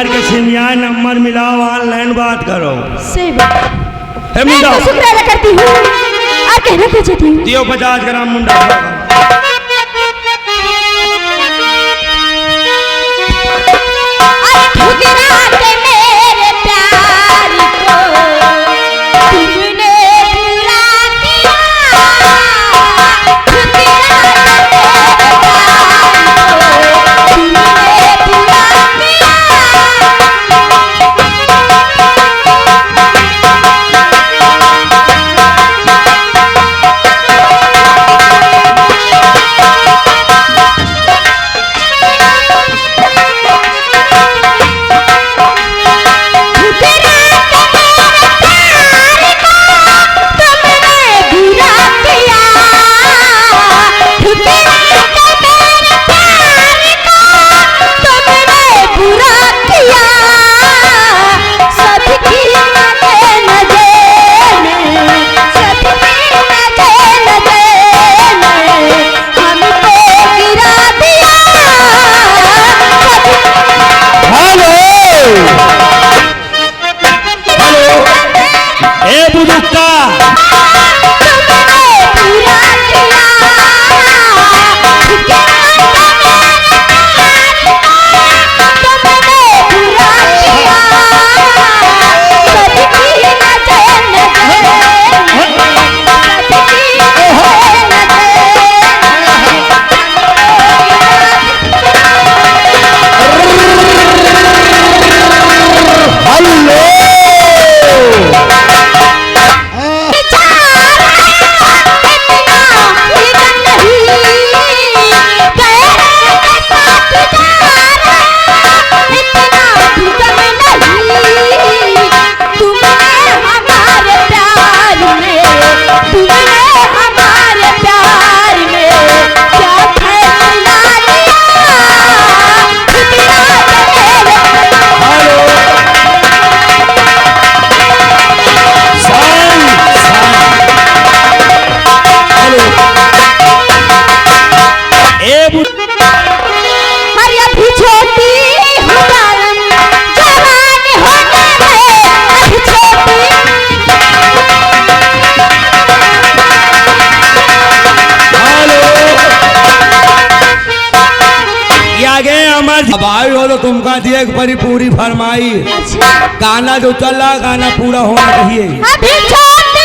मार के सिमिया नंबर मिलाओ, ऑनलाइन बात करो। सही बात। हे मुंडा, मैं तो शुक्रिया करती हूँ और कहना तो चाहती हूँ। दियो 50 ग्राम मुंडा। भाई हो तो तुमका दिए एक बड़ी पूरी फरमाई। अच्छा। गाना जो चल रहा गाना पूरा होना चाहिए। अभी छोटे